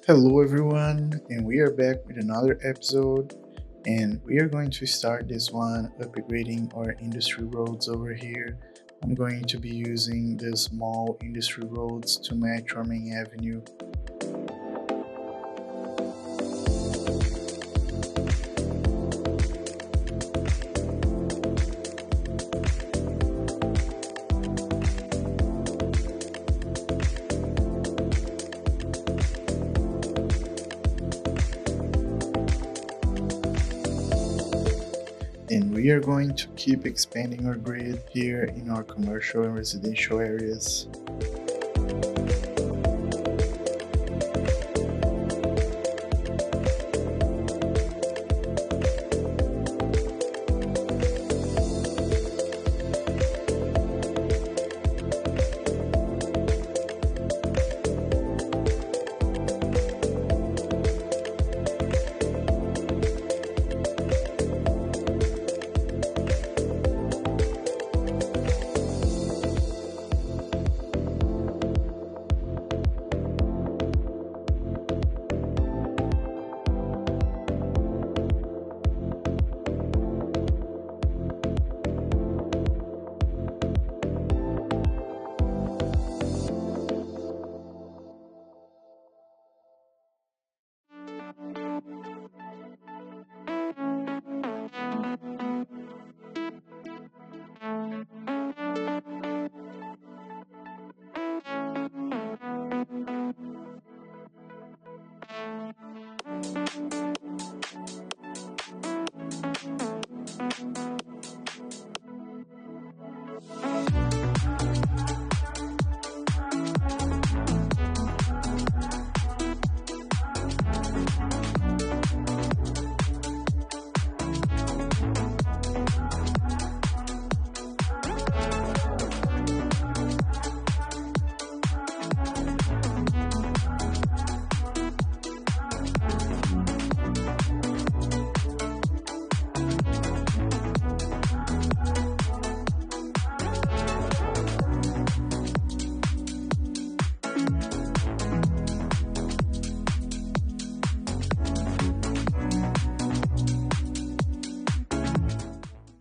Hello, everyone, and we are back with another episode. And we are going to start this one upgrading our industry roads over here. I'm going to be using the small industry roads to match our main avenue. And we are going to keep expanding our grid here in our commercial and residential areas.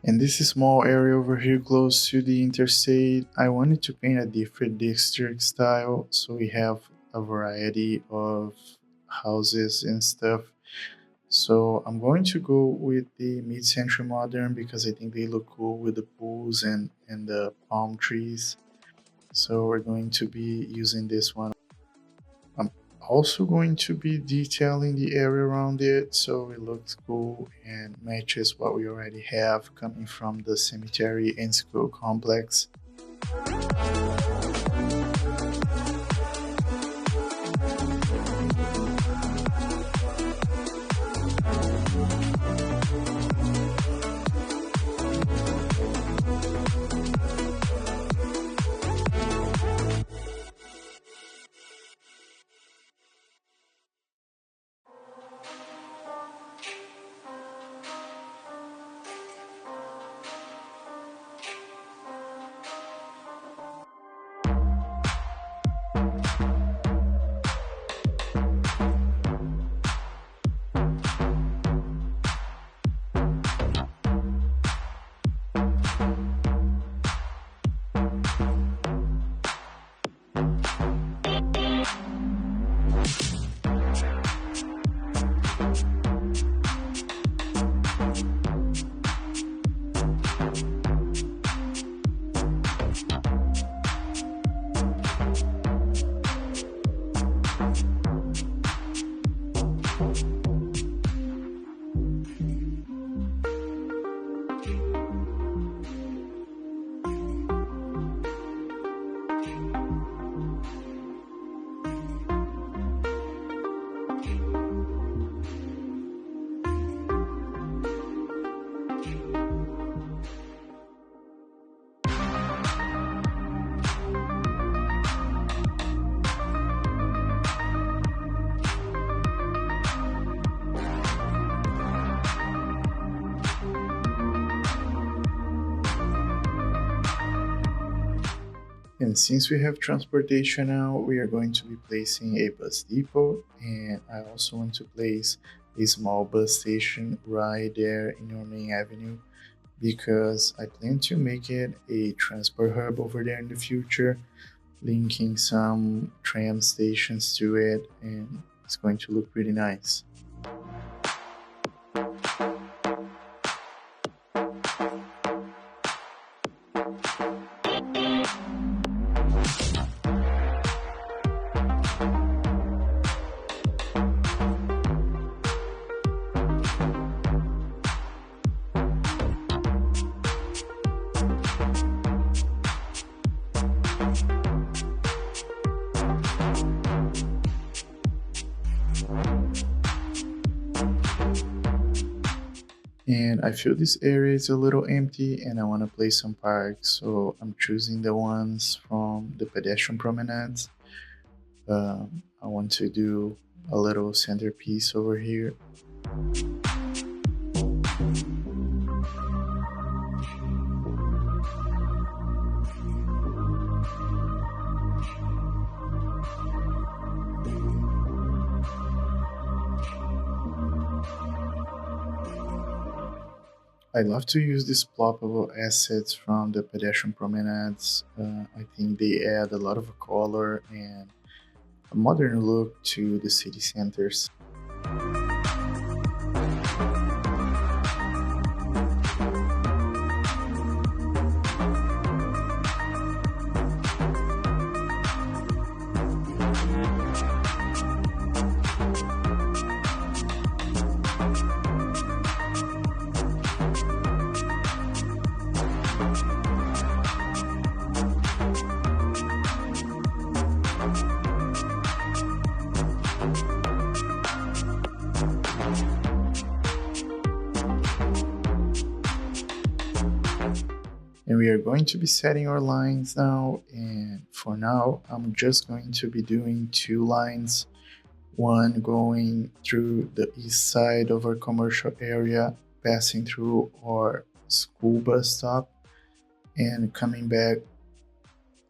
And this small area over here close to the interstate, I wanted to paint a different district style so we have a variety of houses and stuff. So I'm going to go with the mid-century modern because I think they look cool with the pools and the palm trees. So we're going to be using this one. I'm also going to be detailing the area around it so it looks cool and matches what we already have coming from the cemetery and school complex. And since we have transportation now, we are going to be placing a bus depot, and I also want to place a small bus station right there in your main avenue because I plan to make it a transport hub over there in the future, linking some tram stations to it, and it's going to look pretty nice. And I feel this area is a little empty and I want to place some parks, so I'm choosing the ones from the pedestrian promenades. I want to do a little centerpiece over here. I love to use these ploppable assets from the pedestrian promenades. I think they add a lot of color and a modern look to the city centers. And we are going to be setting our lines now. And for now, I'm just going to be doing two lines, one going through the east side of our commercial area, passing through our school bus stop, and coming back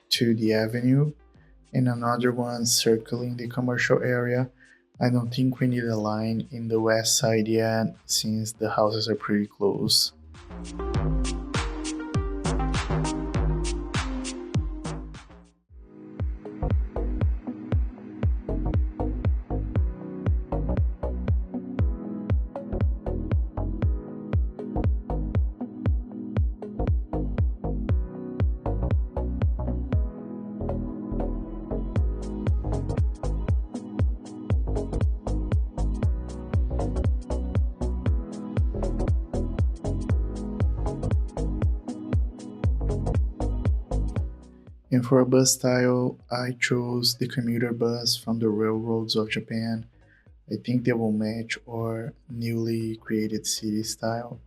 to the avenue, and another one circling the commercial area. I don't think we need a line in the west side yet, since the houses are pretty close. And for a bus style, I chose the commuter bus from the railroads of Japan. I think they will match our newly created city style.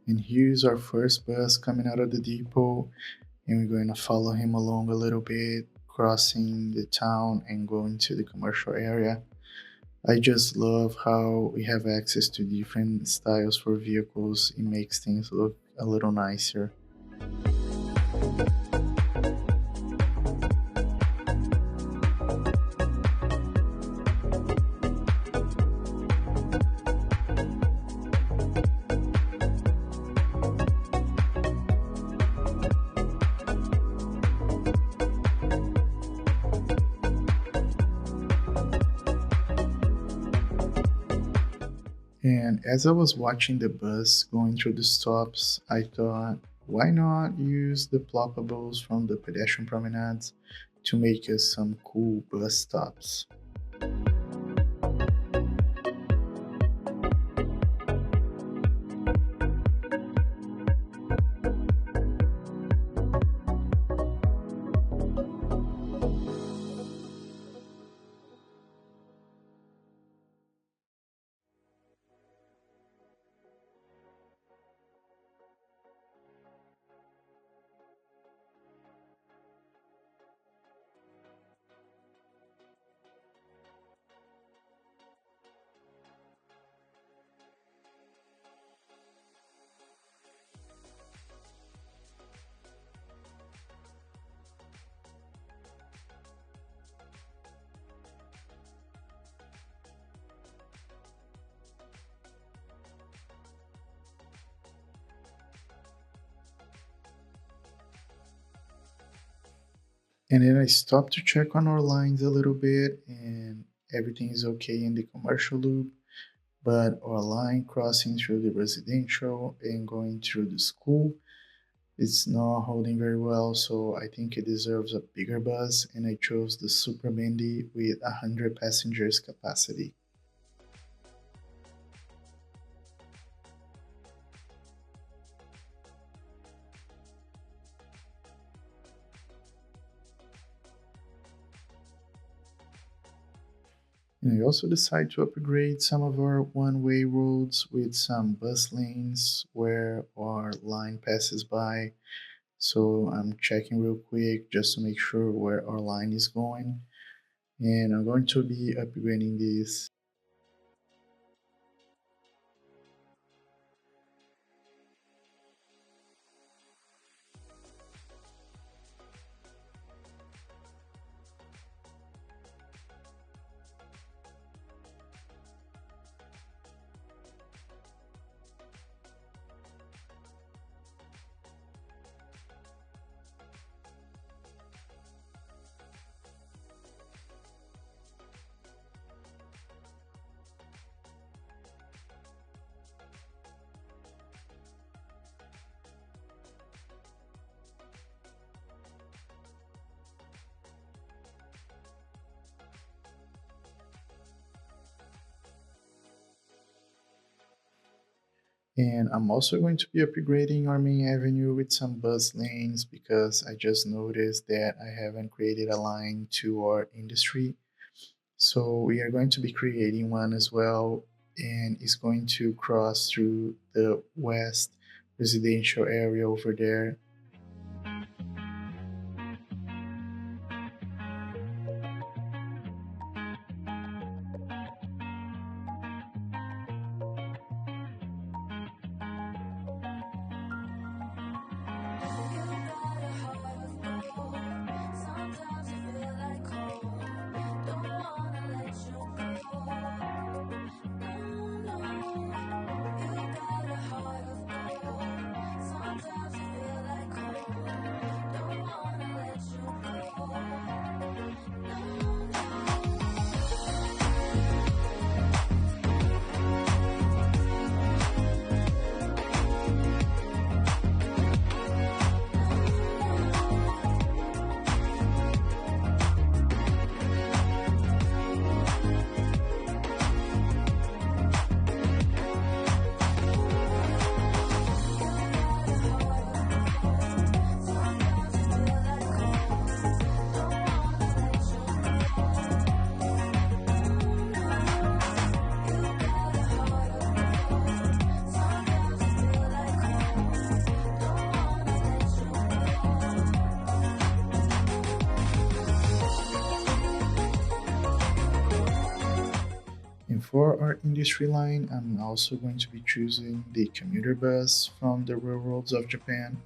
And here's our first bus coming out of the depot, and we're going to follow him along a little bit, crossing the town and going to the commercial area. I just love how we have access to different styles for vehicles. It makes things look a little nicer. And as I was watching the bus going through the stops, I thought, why not use the ploppables from the pedestrian promenades to make us some cool bus stops? And then I stopped to check on our lines a little bit, and everything is okay in the commercial loop. But our line crossing through the residential and going through the school, it's not holding very well, so I think it deserves a bigger bus, and I chose the Super Bendy with 100 passengers capacity. And we also decided to upgrade some of our one-way roads with some bus lanes where our line passes by. So I'm checking real quick just to make sure where our line is going. And I'm going to be upgrading this. And I'm also going to be upgrading our main avenue with some bus lanes because I just noticed that I haven't created a line to our industry. So we are going to be creating one as well, and it's going to cross through the west residential area over there. And for our industry line, I'm also going to be choosing the commuter bus from the railroads of Japan.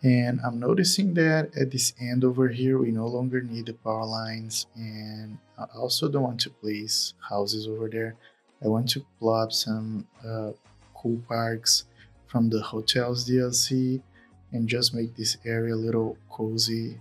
And I'm noticing that at this end over here, we no longer need the power lines. And I also don't want to place houses over there. I want to plop some cool parks from the hotel's DLC and just make this area a little cozy.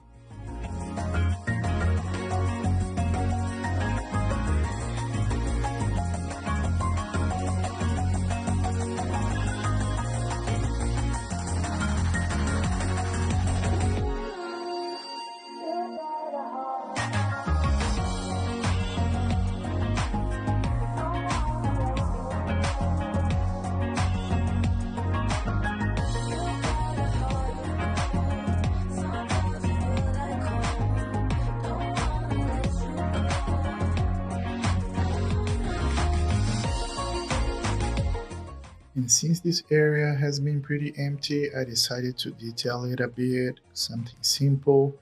And since this area has been pretty empty, I decided to detail it a bit, something simple,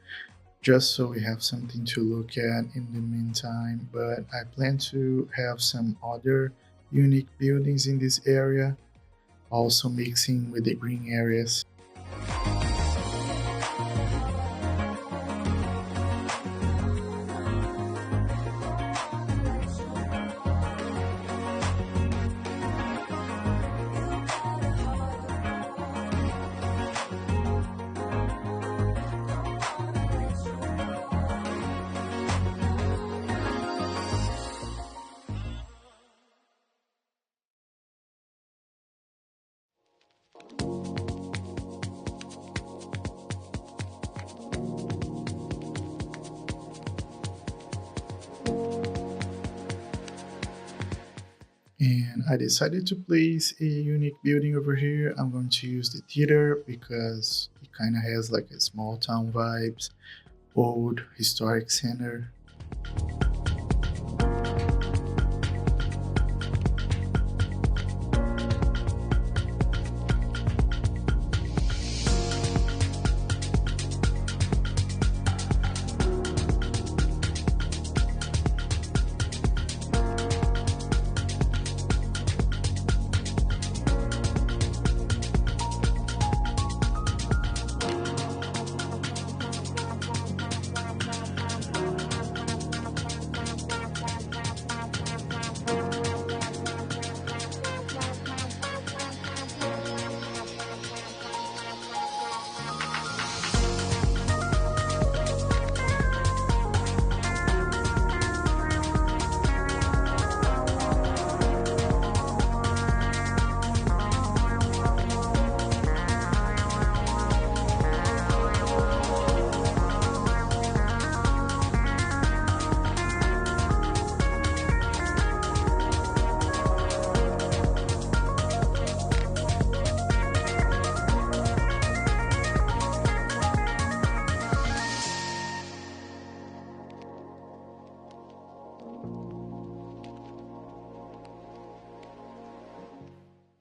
just so we have something to look at in the meantime. But I plan to have some other unique buildings in this area. also mixing with the green areas. And I decided to place a unique building over here. I'm going to use the theater because it kind of has like a small town vibes, old historic center.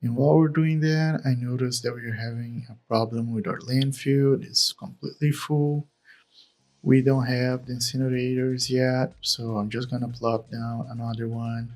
And while we're doing that, I noticed that we're having a problem with our landfill. It's completely full. We don't have the incinerators yet, so I'm just gonna plop down another one.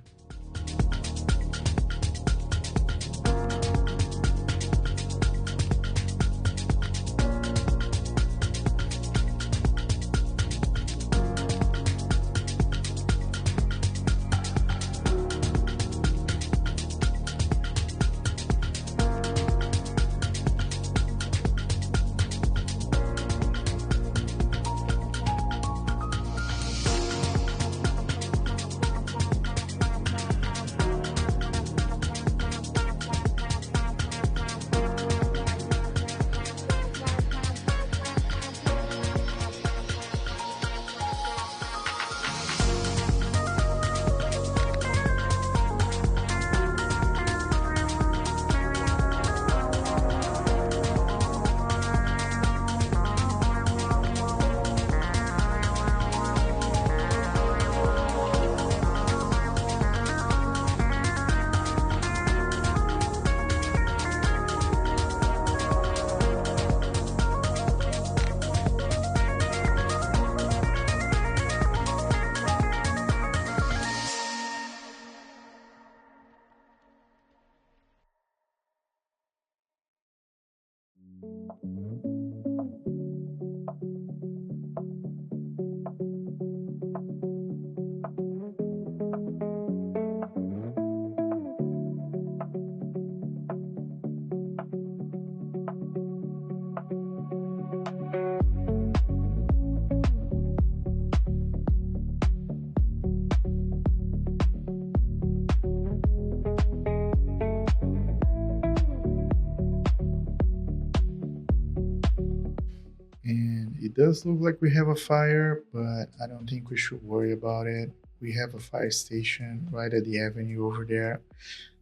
And it does look like we have a fire, but I don't think we should worry about it. We have a fire station right at the avenue over there,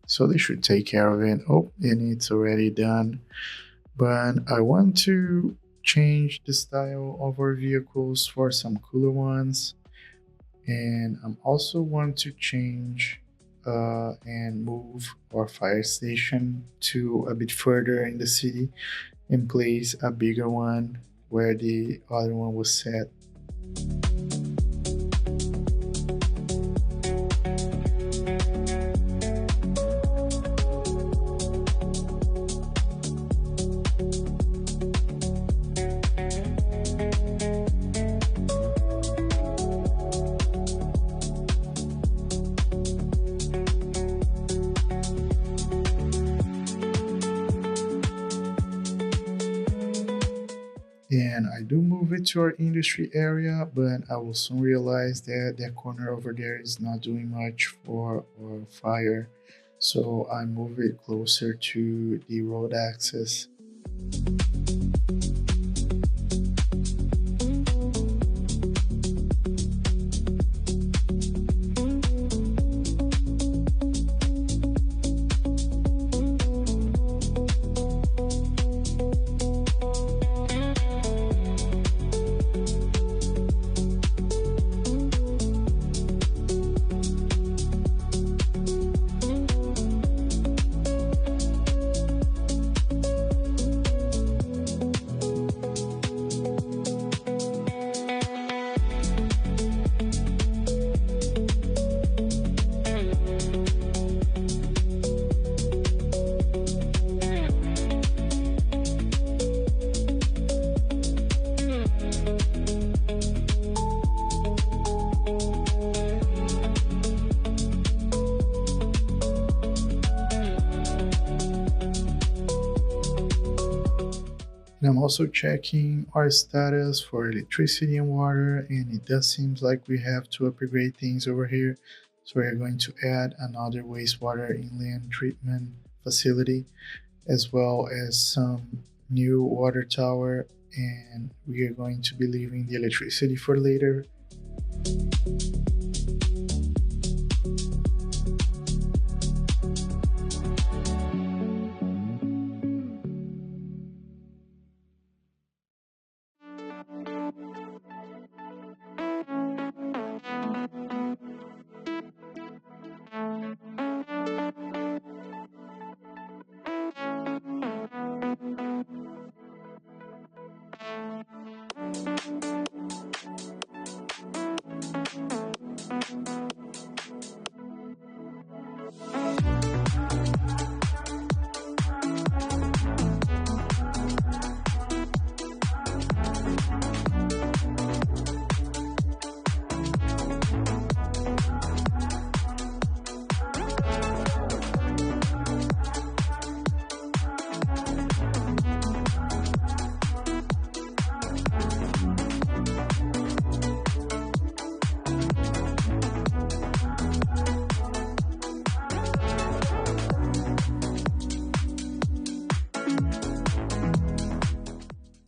so they should take care of it. Oh, and it's already done. But I want to change the style of our vehicles for some cooler ones. And I'm also want to change and move our fire station to a bit further in the city and place a bigger one where the other one was set. I do move it to our industry area, but I will soon realize that that corner over there is not doing much for our fire. So I move it closer to the road access. And I'm also checking our status for electricity and water, and it does seem like we have to upgrade things over here. So we're going to add another wastewater inland treatment facility, as well as some new water tower, and we are going to be leaving the electricity for later.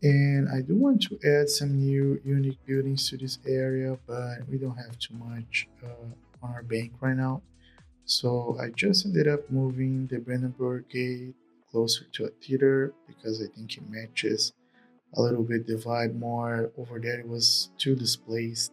And I do want to add some new unique buildings to this area, but we don't have too much on our bank right now. So I just ended up moving the Brandenburg Gate closer to a theater because I think it matches a little bit the vibe more. Over there, it was too displaced.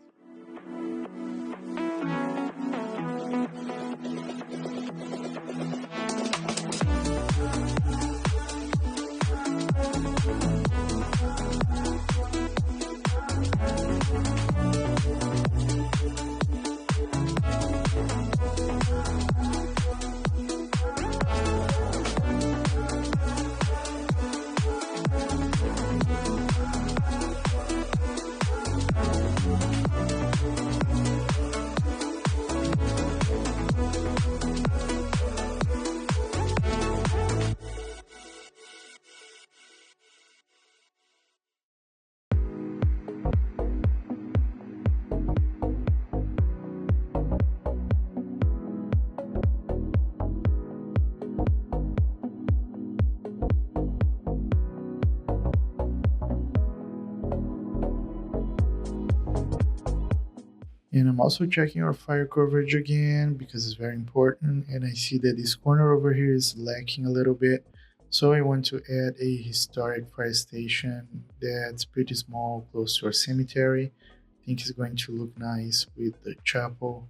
And I'm also checking our fire coverage again because it's very important. And I see that this corner over here is lacking a little bit. So I want to add a historic fire station that's pretty small, close to our cemetery. I think it's going to look nice with the chapel.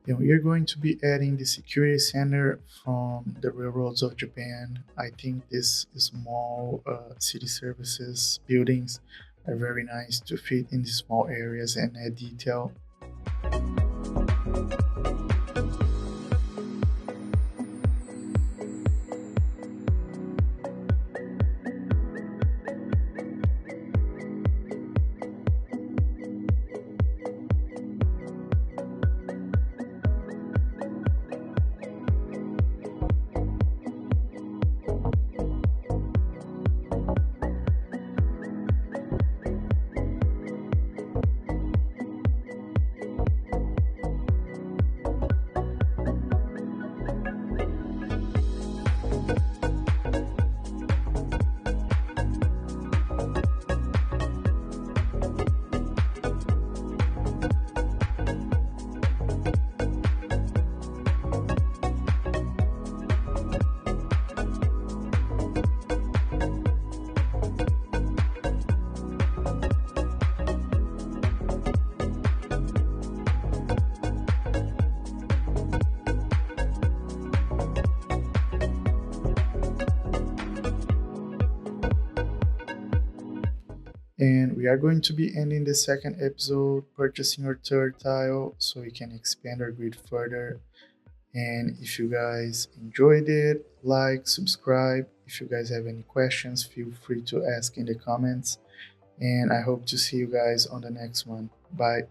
Then we are going to be adding the security center from the railroads of Japan. I think this small city services buildings are very nice to fit in the small areas and add detail. we are going to be ending the second episode, purchasing our third tile so we can expand our grid further. And if you guys enjoyed it, like, subscribe. If you guys have any questions, feel free to ask in the comments. And I hope to see you guys on the next one. Bye.